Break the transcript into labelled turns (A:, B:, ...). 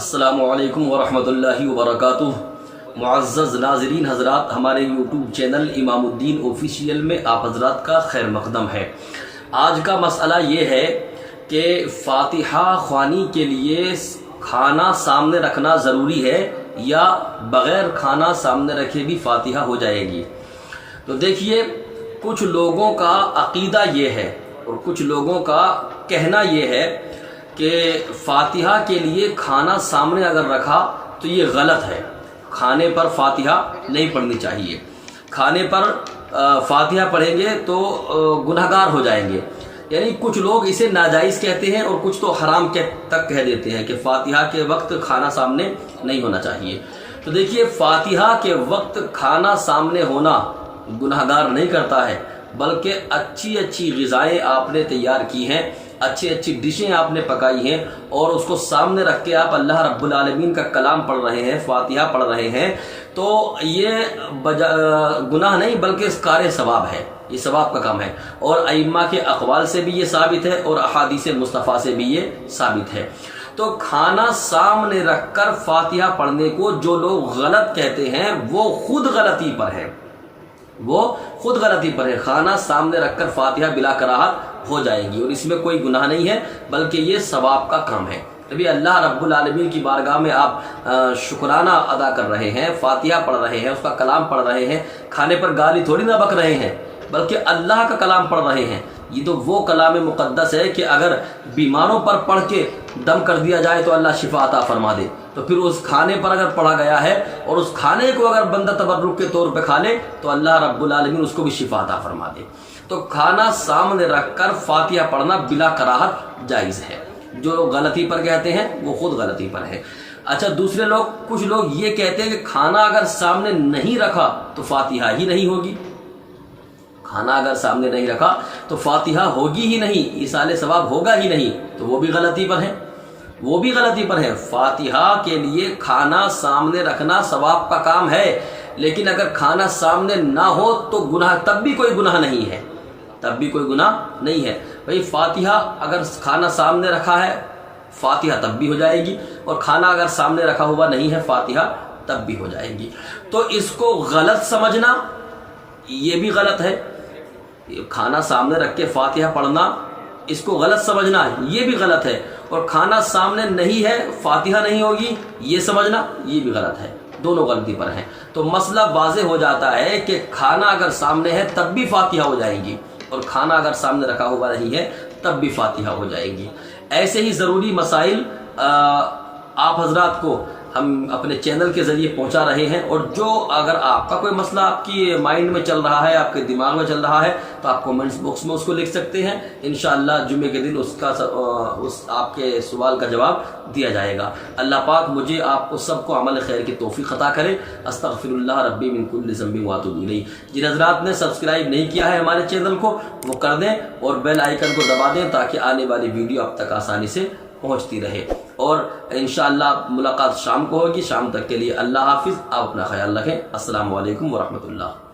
A: السلام علیکم ورحمۃ اللہ وبرکاتہ۔ معزز ناظرین حضرات، ہمارے یوٹیوب چینل امام الدین آفیشیل میں آپ حضرات کا خیر مقدم ہے۔ آج کا مسئلہ یہ ہے کہ فاتحہ خوانی کے لیے کھانا سامنے رکھنا ضروری ہے یا بغیر کھانا سامنے رکھے بھی فاتحہ ہو جائے گی۔ تو دیکھیے، کچھ لوگوں کا عقیدہ یہ ہے اور کچھ لوگوں کا کہنا یہ ہے کہ فاتحہ کے لیے کھانا سامنے اگر رکھا تو یہ غلط ہے، کھانے پر فاتحہ نہیں پڑھنی چاہیے۔ کھانے پر فاتحہ پڑھیں گے تو گنہگار ہو جائیں گے۔ یعنی کچھ لوگ اسے ناجائز کہتے ہیں اور کچھ تو حرام تک کہہ دیتے ہیں کہ فاتحہ کے وقت کھانا سامنے نہیں ہونا چاہیے۔ تو دیکھیے، فاتحہ کے وقت کھانا سامنے ہونا گنہگار نہیں کرتا ہے، بلکہ اچھی اچھی غذائیں آپ نے تیار کی ہیں، اچھی اچھی ڈشیں آپ نے پکائی ہیں اور اس کو سامنے رکھ کے آپ اللہ رب العالمین کا کلام پڑھ رہے ہیں، فاتحہ پڑھ رہے ہیں، تو یہ گناہ نہیں بلکہ اس کار ثواب ہے، یہ ثواب کا کام ہے۔ اور ائمہ کے اقوال سے بھی یہ ثابت ہے اور احادیث مصطفیٰ سے بھی یہ ثابت ہے۔ تو کھانا سامنے رکھ کر فاتحہ پڑھنے کو جو لوگ غلط کہتے ہیں وہ خود غلطی پر ہے، کھانا سامنے رکھ کر فاتحہ بلا کراہت ہو جائے گی اور اس میں کوئی گناہ نہیں ہے بلکہ یہ ثواب کا کام ہے۔ ابھی اللہ رب العالمین کی بارگاہ میں آپ شکرانہ ادا کر رہے ہیں، فاتحہ پڑھ رہے ہیں، اس کا کلام پڑھ رہے ہیں، کھانے پر گالی تھوڑی نہ بک رہے ہیں بلکہ اللہ کا کلام پڑھ رہے ہیں۔ یہ تو وہ کلام مقدس ہے کہ اگر بیماروں پر پڑھ کے دم کر دیا جائے تو اللہ شفا عطا فرما دے، تو پھر اس کھانے پر اگر پڑھا گیا ہے اور اس کھانے کو اگر بندہ تبرک کے طور پہ کھا لے تو اللہ رب العالمین اس کو بھی شفا عطا فرما دے۔ تو کھانا سامنے رکھ کر فاتحہ پڑھنا بلا کراہت جائز ہے۔ جو لوگ غلطی پر کہتے ہیں وہ خود غلطی پر ہے۔ اچھا، دوسرے لوگ، کچھ لوگ یہ کہتے ہیں کہ کھانا اگر سامنے نہیں رکھا تو فاتحہ ہی نہیں ہوگی، کھانا اگر سامنے نہیں رکھا تو فاتحہ ہوگی ہی نہیں، ایصال ثواب ہوگا ہی نہیں، تو وہ بھی غلطی پر ہے۔ فاتحہ کے لیے کھانا سامنے رکھنا ثواب کا کام ہے، لیکن اگر کھانا سامنے نہ ہو تو گناہ، تب بھی کوئی گناہ نہیں ہے۔ بھئی فاتحہ اگر کھانا سامنے رکھا ہے فاتحہ تب بھی ہو جائے گی، اور کھانا اگر سامنے رکھا ہوا نہیں ہے فاتحہ تب بھی ہو جائے گی۔ تو اس کو غلط سمجھنا یہ بھی غلط ہے، کھانا سامنے رکھ کے فاتحہ پڑھنا اس کو غلط سمجھنا یہ بھی غلط ہے، اور کھانا سامنے نہیں ہے فاتحہ نہیں ہوگی یہ سمجھنا یہ بھی غلط ہے، دونوں غلطی پر ہیں۔ تو مسئلہ واضح ہو جاتا ہے کہ کھانا اگر سامنے ہے تب بھی فاتحہ ہو جائے گی، اور کھانا اگر سامنے رکھا ہوا نہیں ہے تب بھی فاتحہ ہو جائے گی۔ ایسے ہی ضروری مسائل آپ حضرات کو ہم اپنے چینل کے ذریعے پہنچا رہے ہیں، اور جو اگر آپ کا کوئی مسئلہ آپ کی مائنڈ میں چل رہا ہے، آپ کے دماغ میں چل رہا ہے، تو آپ کومنٹس باکس میں اس کو لکھ سکتے ہیں۔ انشاءاللہ جمعے کے دن اس آپ کے سوال کا جواب دیا جائے گا۔ اللہ پاک مجھے آپ کو سب کو عمل خیر کی توفیق عطا کرے۔ استغفر اللہ ربی من کل ذنب واتوب الیہ۔ جن حضرات نے سبسکرائب نہیں کیا ہے ہمارے چینل کو وہ کر دیں اور بیل آئیکن کو دبا دیں تاکہ آنے والی ویڈیو اب تک آسانی سے پہنچتی رہے۔ اور انشاءاللہ ملاقات شام کو ہوگی۔ شام تک کے لیے اللہ حافظ، آپ اپنا خیال رکھیں۔ السلام علیکم ورحمۃ اللہ۔